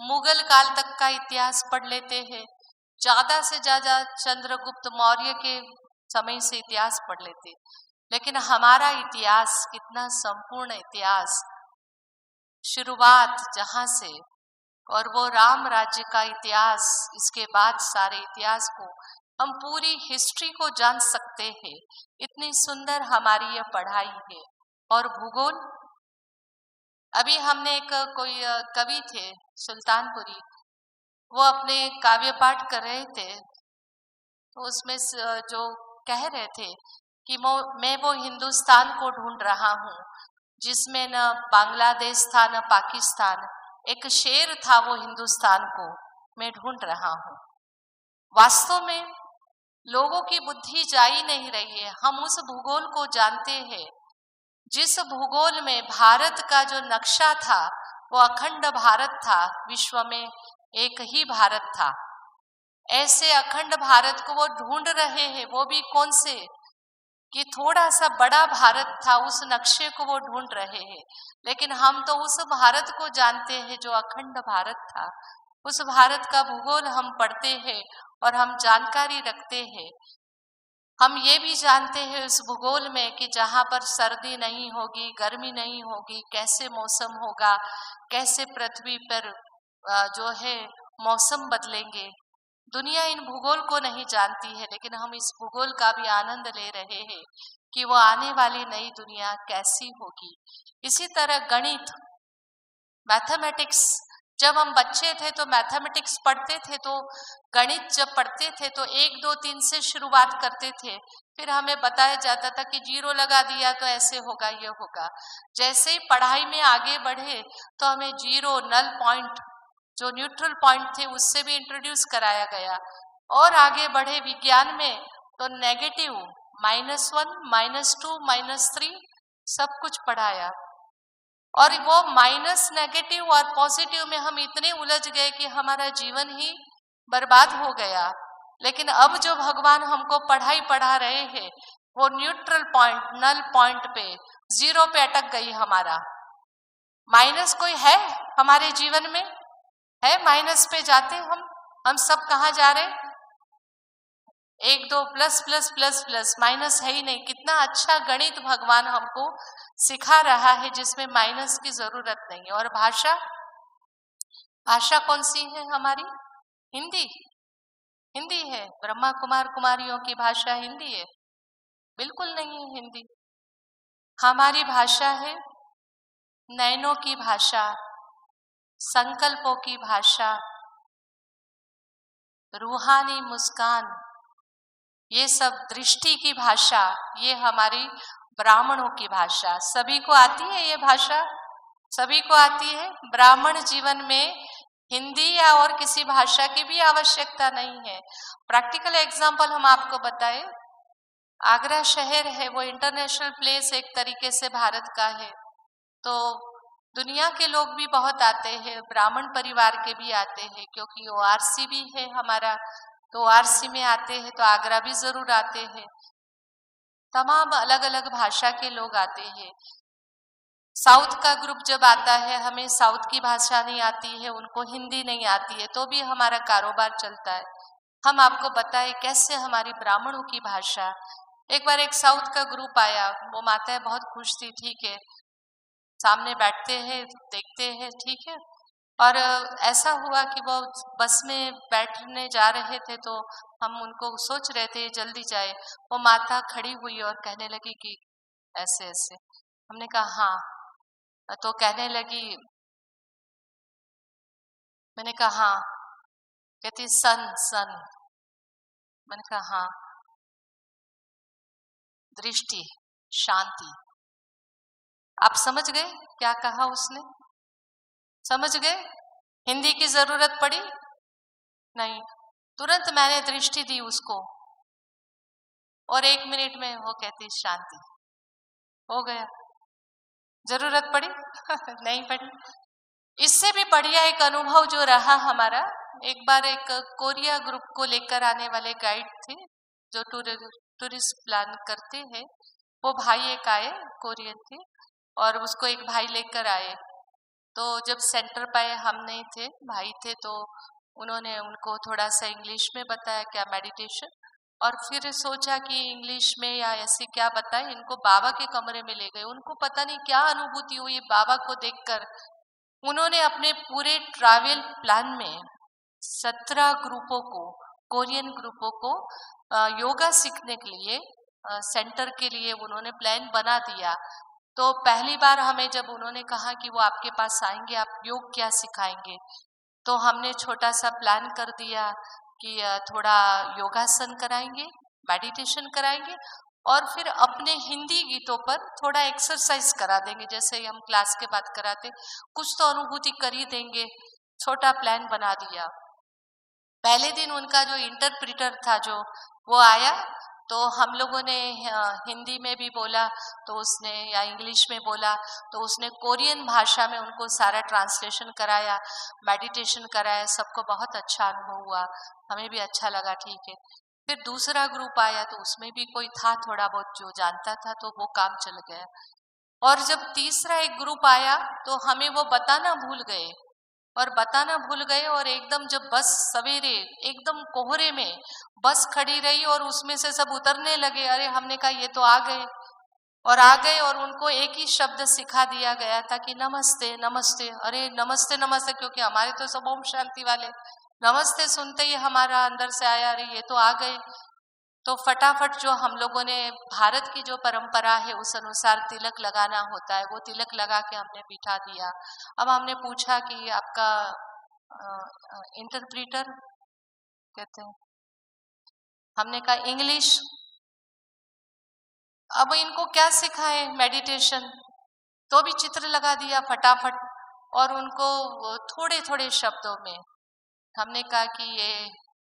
मुगल काल तक का इतिहास पढ़ लेते हैं, ज्यादा से ज्यादा चंद्रगुप्त मौर्य के समय से इतिहास पढ़ लेते। लेकिन हमारा इतिहास कितना संपूर्ण इतिहास, शुरुआत जहां से और वो राम राज्य का इतिहास, इसके बाद सारे इतिहास को हम पूरी हिस्ट्री को जान सकते हैं। इतनी सुंदर हमारी यह पढ़ाई है। और भूगोल, अभी हमने एक कोई कवि थे सुल्तानपुरी, वो अपने काव्य पाठ कर रहे थे तो उसमें जो कह रहे थे कि मैं वो हिंदुस्तान को ढूंढ रहा हूँ जिसमें न बांग्लादेश था न पाकिस्तान, एक शेर था वो हिंदुस्तान को मैं ढूंढ रहा हूँ। वास्तव में लोगों की बुद्धि जा ही नहीं रही है। हम उस भूगोल को जानते हैं जिस भूगोल में भारत का जो नक्शा था वो अखंड भारत था, विश्व में एक ही भारत था। ऐसे अखंड भारत को वो ढूंढ रहे हैं, वो भी कौन से, कि थोड़ा सा बड़ा भारत था, उस नक्शे को वो ढूंढ रहे हैं। लेकिन हम तो उस भारत को जानते हैं जो अखंड भारत था। उस भारत का भूगोल हम पढ़ते हैं और हम जानकारी रखते हैं। हम ये भी जानते हैं उस भूगोल में कि जहाँ पर सर्दी नहीं होगी, गर्मी नहीं होगी, कैसे मौसम होगा, कैसे पृथ्वी पर जो है मौसम बदलेंगे। दुनिया इन भूगोल को नहीं जानती है, लेकिन हम इस भूगोल का भी आनंद ले रहे हैं कि वो आने वाली नई दुनिया कैसी होगी। इसी तरह गणित, मैथमेटिक्स जब हम बच्चे थे तो मैथमेटिक्स पढ़ते थे, तो गणित जब पढ़ते थे तो 1 2 3 से शुरुआत करते थे, फिर हमें बताया जाता था कि जीरो लगा दिया तो ऐसे होगा, ये होगा। जैसे ही पढ़ाई में आगे बढ़े तो हमें जीरो, नल पॉइंट, जो न्यूट्रल पॉइंट थे उससे भी इंट्रोड्यूस कराया गया। और आगे बढ़े विज्ञान में तो नेगेटिव, -1, -2, -3 सब कुछ पढ़ाया। और वो माइनस, नेगेटिव और पॉजिटिव में हम इतने उलझ गए कि हमारा जीवन ही बर्बाद हो गया। लेकिन अब जो भगवान हमको पढ़ाई पढ़ा रहे हैं वो न्यूट्रल पॉइंट, नल पॉइंट पे, जीरो पे अटक गई हमारा। माइनस कोई है हमारे जीवन में? है माइनस पे जाते हम सब कहाँ जा रहे हैं? 1 2 plus plus plus plus, minus है ही नहीं। कितना अच्छा गणित भगवान हमको सिखा रहा है जिसमें माइनस की जरूरत नहीं है। और भाषा, भाषा कौन सी है हमारी? हिंदी। हिंदी है। ब्रह्मा कुमार कुमारियों की भाषा हिंदी है? बिल्कुल नहीं है हिंदी। हमारी भाषा है नयनों की भाषा, संकल्पों की भाषा, रूहानी मुस्कान, ये सब दृष्टि की भाषा, ये हमारी ब्राह्मणों की भाषा। सभी को आती है ये भाषा? सभी को आती है। ब्राह्मण जीवन में हिंदी या और किसी भाषा की भी आवश्यकता नहीं है। प्रैक्टिकल एग्जाम्पल हम आपको बताएं, आगरा शहर है वो इंटरनेशनल प्लेस एक तरीके से भारत का है, तो दुनिया के लोग भी बहुत आते हैं, ब्राह्मण परिवार के भी आते हैं, क्योंकि ओआरसी भी है हमारा, तो ओआरसी में आते हैं तो आगरा भी जरूर आते हैं। तमाम अलग अलग भाषा के लोग आते हैं। साउथ का ग्रुप जब आता है, हमें साउथ की भाषा नहीं आती है, उनको हिंदी नहीं आती है, तो भी हमारा कारोबार चलता है। हम आपको बताएं कैसे हमारी ब्राह्मणों की भाषा। एक बार एक साउथ का ग्रुप आया, वो माताएं बहुत खुश थी, ठीक है, सामने बैठते हैं, देखते हैं, ठीक है। और ऐसा हुआ कि वो बस में बैठने जा रहे थे, तो हम उनको सोच रहे थे जल्दी जाए, वो माता खड़ी हुई और कहने लगी कि ऐसे ऐसे। हमने कहा हाँ, तो कहने लगी, मैंने कहा हाँ, कहती सन सन। मैंने कहा हाँ, दृष्टि, शांति। आप समझ गए क्या कहा उसने? समझ गए? हिंदी की जरूरत पड़ी नहीं, तुरंत मैंने दृष्टि दी उसको और 1 मिनट में वो कहती शांति, हो गया। जरूरत पड़ी? नहीं पड़ी। इससे भी बढ़िया एक अनुभव जो रहा हमारा, एक बार एक कोरिया ग्रुप को लेकर आने वाले गाइड थे जो टूरिस्ट प्लान करते हैं, वो भाई एक आए, कोरियन थे, और उसको एक भाई लेकर आए। तो जब सेंटर पे हम नहीं थे, भाई थे, तो उन्होंने उनको थोड़ा सा इंग्लिश में बताया क्या मेडिटेशन, और फिर सोचा कि इंग्लिश में या ऐसे क्या बताए, इनको बाबा के कमरे में ले गए। उनको पता नहीं क्या अनुभूति हुई बाबा को देखकर। उन्होंने अपने पूरे ट्रैवल प्लान में 17 ग्रुपों को, कोरियन ग्रुपों को योगा सीखने के लिए, सेंटर के लिए उन्होंने प्लान बना दिया। तो पहली बार हमें जब उन्होंने कहा कि वो आपके पास आएंगे, आप योग क्या सिखाएंगे, तो हमने छोटा सा प्लान कर दिया कि थोड़ा योगासन कराएंगे, मेडिटेशन कराएंगे, और फिर अपने हिंदी गीतों पर थोड़ा एक्सरसाइज करा देंगे, जैसे हम क्लास के बाद कराते, कुछ तो अनुभूति कर ही देंगे। छोटा प्लान बना दिया। पहले दिन उनका जो इंटरप्रेटर था जो, वो आया, तो हम लोगों ने हिंदी में भी बोला तो उसने, या इंग्लिश में बोला तो उसने कोरियन भाषा में उनको सारा ट्रांसलेशन कराया, मेडिटेशन कराया। सबको बहुत अच्छा अनुभव हुआ, हमें भी अच्छा लगा, ठीक है। फिर दूसरा ग्रुप आया तो उसमें भी कोई था थोड़ा बहुत जो जानता था, तो वो काम चल गया। और जब तीसरा एक ग्रुप आया तो हमें वो बताना भूल गए, और एकदम जब बस सवेरे एकदम कोहरे में बस खड़ी रही और उसमें से सब उतरने लगे, अरे हमने कहा ये तो आ गए, और उनको एक ही शब्द सिखा दिया गया था कि नमस्ते नमस्ते। अरे नमस्ते नमस्ते, क्योंकि हमारे तो सब ओम शांति वाले, नमस्ते सुनते ही हमारा अंदर से आया, अरे ये तो आ गए। तो फटाफट जो हम लोगों ने भारत की जो परंपरा है उस अनुसार तिलक लगाना होता है, वो तिलक लगा के हमने बिठा दिया। अब हमने पूछा कि आपका इंटरप्रीटर कहते हैं, हमने कहा इंग्लिश। अब इनको क्या सिखाएं मेडिटेशन, तो भी चित्र लगा दिया फटाफट, और उनको थोड़े थोड़े शब्दों में हमने कहा कि ये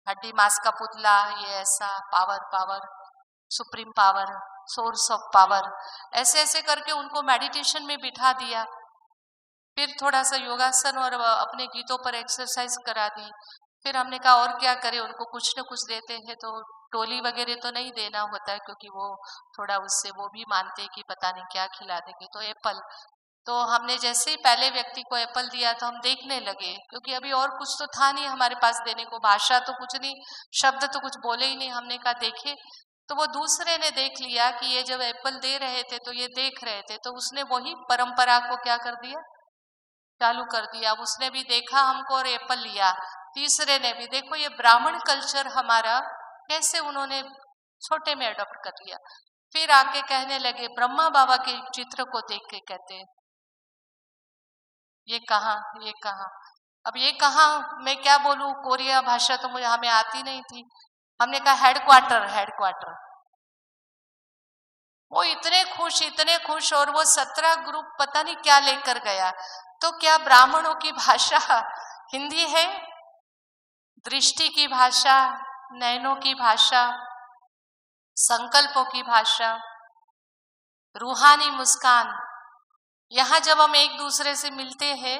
हड्डी मांस का पुतला, ये ऐसा power power, supreme power, source of power, ऐसे ऐसे करके उनको मेडिटेशन में बिठा दिया। फिर थोड़ा सा योगासन और अपने गीतों पर एक्सरसाइज करा दी। फिर हमने कहा और क्या करें, उनको कुछ न कुछ देते हैं, तो टोली वगैरह तो नहीं देना होता है क्योंकि वो थोड़ा उससे वो भी मानते हैं कि पता नहीं क्या खिला देंगे, तो एप्पल। तो हमने जैसे ही पहले व्यक्ति को एप्पल दिया तो हम देखने लगे, क्योंकि अभी और कुछ तो था नहीं हमारे पास देने को, भाषा तो कुछ नहीं, शब्द तो कुछ बोले ही नहीं। हमने कहा देखे, तो वो दूसरे ने देख लिया कि ये जब एप्पल दे रहे थे तो ये देख रहे थे, तो उसने वही परंपरा को क्या कर दिया, चालू कर दिया। अब उसने भी देखा हमको और एप्पल लिया। तीसरे ने भी, देखो ये ब्राह्मण कल्चर हमारा कैसे उन्होंने छोटे में अडॉप्ट कर लिया। फिर आके कहने लगे, ब्रह्मा बाबा के चित्र को देख के कहते हैं ये कहाँ, ये कहाँ। अब ये कहाँ मैं क्या बोलूं, कोरिया भाषा तो मुझे हमें आती नहीं थी। हमने कहा हेडक्वार्टर, हेडक्वार्टर। वो इतने खुश, और वो 17 ग्रुप पता नहीं क्या लेकर गया। तो क्या ब्राह्मणों की भाषा हिंदी है? दृष्टि की भाषा, नयनों की भाषा, संकल्पों की भाषा, रूहानी मुस्कान। यहाँ जब हम एक दूसरे से मिलते हैं,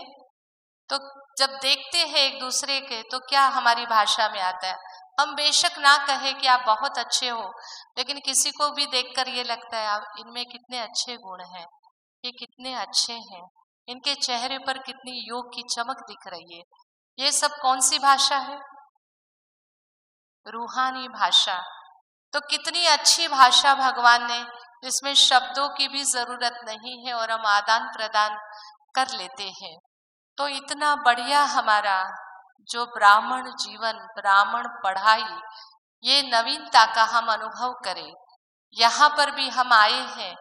तो जब देखते हैं एक दूसरे के, तो क्या हमारी भाषा में आता है। हम बेशक ना कहे कि आप बहुत अच्छे हो, लेकिन किसी को भी देखकर ये लगता है आप इनमें कितने अच्छे गुण हैं, ये कितने अच्छे हैं, इनके चेहरे पर कितनी योग की चमक दिख रही है। ये सब कौन सी भाषा है? रूहानी भाषा। तो कितनी अच्छी भाषा भगवान ने, जिसमें शब्दों की भी जरूरत नहीं है और हम आदान प्रदान कर लेते हैं। तो इतना बढ़िया हमारा जो ब्राह्मण जीवन, ब्राह्मण पढ़ाई, ये नवीनता का हम अनुभव करें। यहाँ पर भी हम आए हैं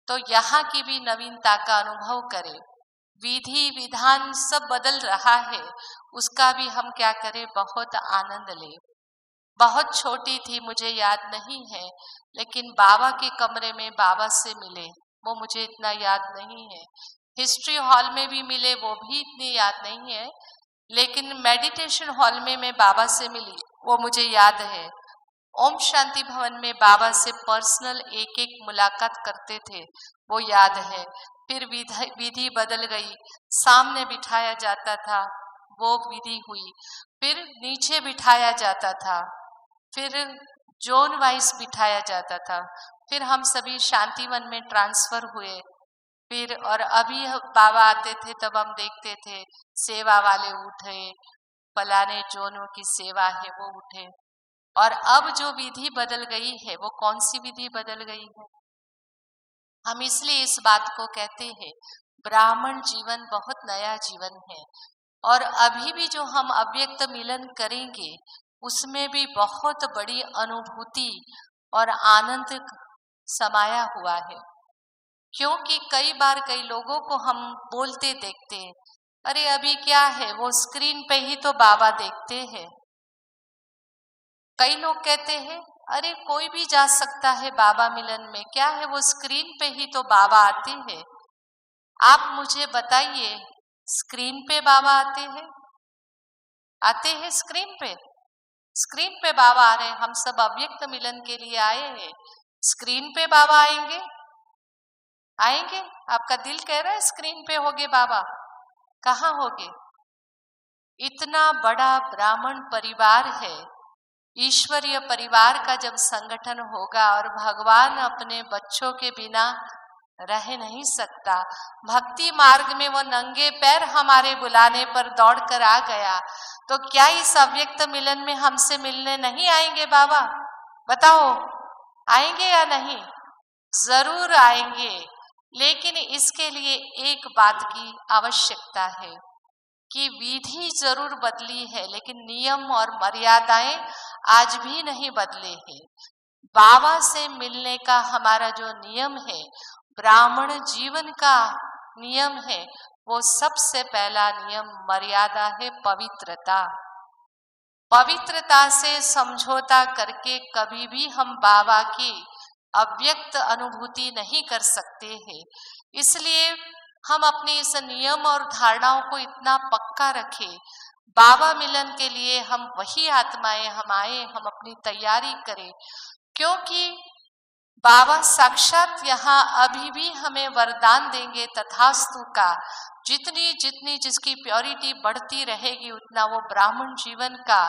तो यहाँ की भी नवीनता का अनुभव करें। विधि विधान सब बदल रहा है, उसका भी हम क्या करें, बहुत आनंद लें। बहुत छोटी थी, मुझे याद नहीं है, लेकिन बाबा के कमरे में बाबा से मिले, वो मुझे इतना याद नहीं है। हिस्ट्री हॉल में भी मिले, वो भी इतनी याद नहीं है, लेकिन मेडिटेशन हॉल में मैं बाबा से मिली, वो मुझे याद है। ओम शांति भवन में बाबा से पर्सनल एक एक मुलाकात करते थे, वो याद है। फिर विधि बदल गई, सामने बिठाया जाता था, वो विधि हुई। फिर नीचे बिठाया जाता था, फिर जोन वाइज बिठाया जाता था। फिर हम सभी शांतिवन में ट्रांसफर हुए। फिर और अभी बाबा आते थे तब हम देखते थे सेवा वाले उठे, फलाने जोनों की सेवा है वो उठे। और अब जो विधि बदल गई है, वो कौन सी विधि बदल गई है? हम इसलिए इस बात को कहते हैं, ब्राह्मण जीवन बहुत नया जीवन है, और अभी भी जो हम अव्यक्त मिलन करेंगे उसमें भी बहुत बड़ी अनुभूति और आनंद समाया हुआ है। क्योंकि कई बार कई लोगों को हम बोलते देखते हैं, अरे अभी क्या है, वो स्क्रीन पे ही तो बाबा देखते हैं। कई लोग कहते हैं, अरे कोई भी जा सकता है बाबा मिलन में, क्या है वो स्क्रीन पे ही तो बाबा आते हैं। आप मुझे बताइए, स्क्रीन पे बाबा आते हैं? आते हैं स्क्रीन पे? स्क्रीन पे बाबा आ रहे हैं, हम सब अव्यक्त मिलन के लिए आए हैं, स्क्रीन पे बाबा आएंगे? आएंगे? आपका दिल कह रहा है स्क्रीन पे होगे बाबा, कहाँ होगे? इतना बड़ा ब्राह्मण परिवार है, ईश्वरीय परिवार का जब संगठन होगा, और भगवान अपने बच्चों के बिना रह नहीं सकता। भक्ति मार्ग में वो नंगे पैर हमारे बुलाने पर दौड़ कर आ गया, तो क्या इस अव्यक्त मिलन में हमसे मिलने नहीं आएंगे बाबा? बताओ, आएंगे या नहीं? जरूर आएंगे, लेकिन इसके लिए एक बात की आवश्यकता है कि विधि जरूर बदली है, लेकिन नियम और मर्यादाएं आज भी नहीं बदले हैं। बाबा से मिलने का हमारा जो नियम है, ब्राह्मण जीवन का नियम है, वो सबसे पहला नियम मर्यादा है, पवित्रता। पवित्रता से समझौता करके कभी भी हम बाबा की अव्यक्त अनुभूति नहीं कर सकते हैं। इसलिए हम अपने इस नियम और धारणाओं को इतना पक्का रखें, बाबा मिलन के लिए हम वही आत्माएं हम आए, हम अपनी तैयारी करें, क्योंकि बाबा साक्षात यहाँ अभी भी हमें वरदान देंगे तथास्तु का। जितनी जितनी जिसकी प्योरिटी बढ़ती रहेगी, उतना वो ब्राह्मण जीवन का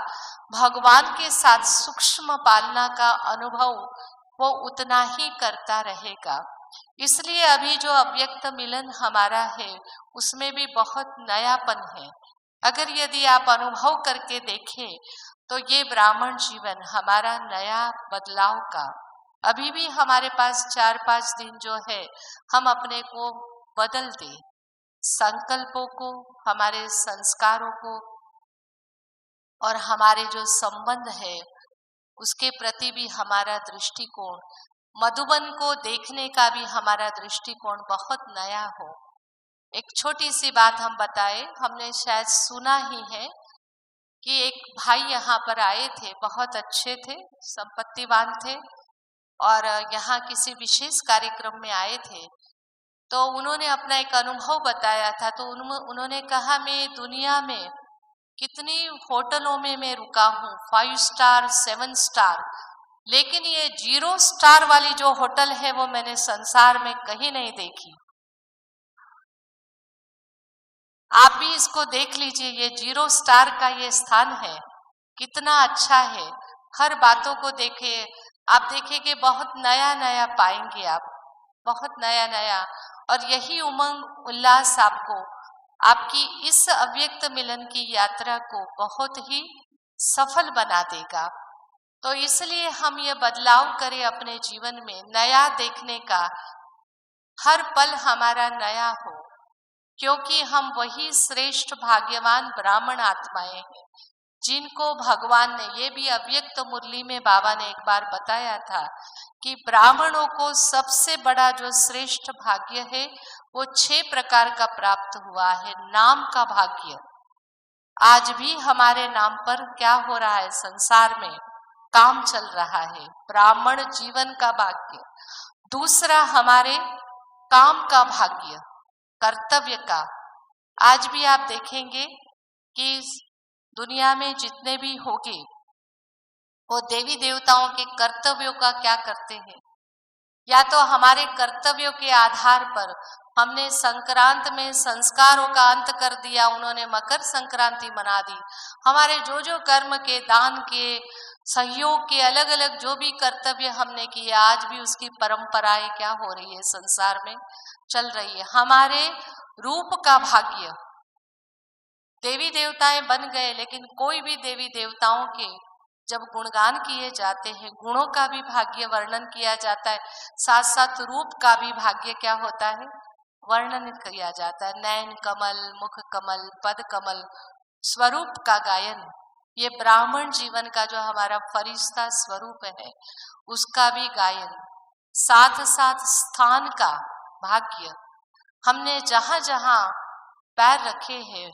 भगवान के साथ सूक्ष्म पालना का अनुभव वो उतना ही करता रहेगा। इसलिए अभी जो अव्यक्त मिलन हमारा है, उसमें भी बहुत नयापन है। अगर यदि आप अनुभव करके देखें तो ये ब्राह्मण जीवन हमारा नया बदलाव का, अभी भी हमारे पास 4-5 दिन जो है, हम अपने को बदल दें, संकल्पों को, हमारे संस्कारों को और हमारे जो संबंध है उसके प्रति भी हमारा दृष्टिकोण, मधुबन को देखने का भी हमारा दृष्टिकोण बहुत नया हो। एक छोटी सी बात हम बताए, हमने शायद सुना ही है कि एक भाई यहाँ पर आए थे, बहुत अच्छे थे, संपत्तिवान थे और यहाँ किसी विशेष कार्यक्रम में आए थे। तो उन्होंने अपना एक अनुभव बताया था। तो उन्होंने कहा, मैं दुनिया में कितनी होटलों में मैं रुका हूँ, 5 स्टार 7 स्टार, लेकिन ये 0 स्टार वाली जो होटल है वो मैंने संसार में कहीं नहीं देखी। आप भी इसको देख लीजिए, ये 0 स्टार का ये स्थान है, कितना अच्छा है। हर बातों को देखिए, आप देखेंगे बहुत नया नया पाएंगे आप, बहुत नया नया। और यही उमंग उल्लास आपको आपकी इस अव्यक्त मिलन की यात्रा को बहुत ही सफल बना देगा। तो इसलिए हम ये बदलाव करें अपने जीवन में, नया देखने का, हर पल हमारा नया हो, क्योंकि हम वही श्रेष्ठ भाग्यवान ब्राह्मण आत्माएं हैं जिनको भगवान ने, ये भी अव्यक्त मुरली में बाबा ने एक बार बताया था कि ब्राह्मणों को सबसे बड़ा जो श्रेष्ठ भाग्य है वो 6 प्रकार का प्राप्त हुआ है। नाम का भाग्य, आज भी हमारे नाम पर क्या हो रहा है, संसार में काम चल रहा है, ब्राह्मण जीवन का भाग्य। दूसरा हमारे काम का भाग्य, कर्तव्य का। आज भी आप देखेंगे कि दुनिया में जितने भी होंगे वो देवी देवताओं के कर्तव्यों का क्या करते हैं, या तो हमारे कर्तव्यों के आधार पर हमने संक्रांत में संस्कारों का अंत कर दिया, उन्होंने मकर संक्रांति मना दी। हमारे जो जो कर्म के, दान के, सहयोग के, अलग अलग जो भी कर्तव्य हमने किए, आज भी उसकी परंपराएं क्या हो रही है, संसार में चल रही है। हमारे रूप का भाग्य, देवी देवताएं बन गए, लेकिन कोई भी देवी देवताओं के जब गुणगान किए जाते हैं, गुणों का भी भाग्य वर्णन किया जाता है, साथ साथ रूप का भी भाग्य क्या होता है, वर्णन किया जाता है। नयन कमल, मुख कमल, पद कमल, स्वरूप का गायन, ये ब्राह्मण जीवन का जो हमारा फरिश्ता स्वरूप है उसका भी गायन, साथ साथ स्थान का भाग्य। हमने जहां जहां पैर रखे हैं,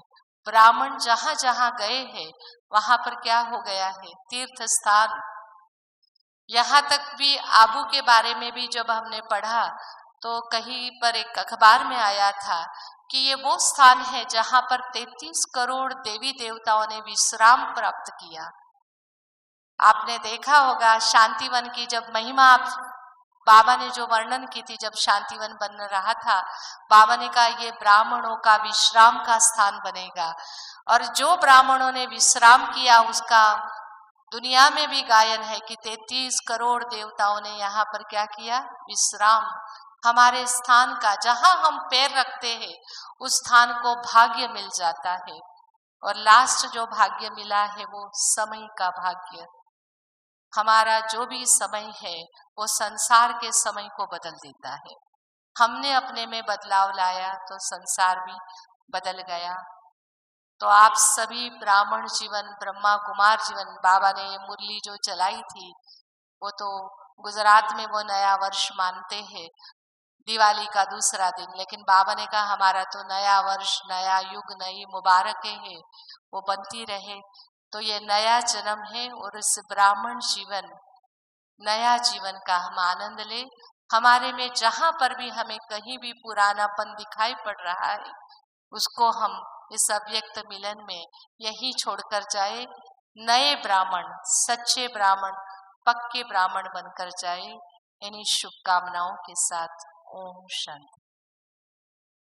ब्राह्मण जहां जहां गए हैं, वहां पर क्या हो गया है, तीर्थ स्थान। यहाँ तक भी आबू के बारे में भी जब हमने पढ़ा तो कहीं पर एक अखबार में आया था कि ये वो स्थान है जहां पर 33 करोड़ देवी देवताओं ने विश्राम प्राप्त किया। आपने देखा होगा शांतिवन की जब महिमा बाबा ने जो वर्णन की थी, जब शांतिवन बन रहा था, बाबा ने कहा ये ब्राह्मणों का विश्राम का स्थान बनेगा। और जो ब्राह्मणों ने विश्राम किया उसका दुनिया में भी गायन है कि 33 करोड़ देवताओं ने यहाँ पर क्या किया, विश्राम। हमारे स्थान का, जहां हम पैर रखते हैं उस स्थान को भाग्य मिल जाता है। और लास्ट जो भाग्य मिला है वो समय का भाग्य। हमारा जो भी समय है वो संसार के समय को बदल देता है। हमने अपने में बदलाव लाया तो संसार भी बदल गया। तो आप सभी ब्राह्मण जीवन, ब्रह्मा कुमार जीवन, बाबा ने ये मुरली जो चलाई थी वो तो गुजरात में वो नया वर्ष मानते हैं, दिवाली का दूसरा दिन। लेकिन बाबा ने कहा हमारा तो नया वर्ष, नया युग, नई मुबारकें हैं, वो बनती रहे। तो ये नया जन्म है और इस ब्राह्मण जीवन, नया जीवन का हम आनंद ले। हमारे में जहाँ पर भी हमें कहीं भी पुरानापन दिखाई पड़ रहा है, उसको हम इस अव्यक्त मिलन में यही छोड़कर जाए, नए ब्राह्मण, सच्चे ब्राह्मण, पक्के ब्राह्मण बनकर जाए। इन्हीं शुभकामनाओं के साथ ओम शांति।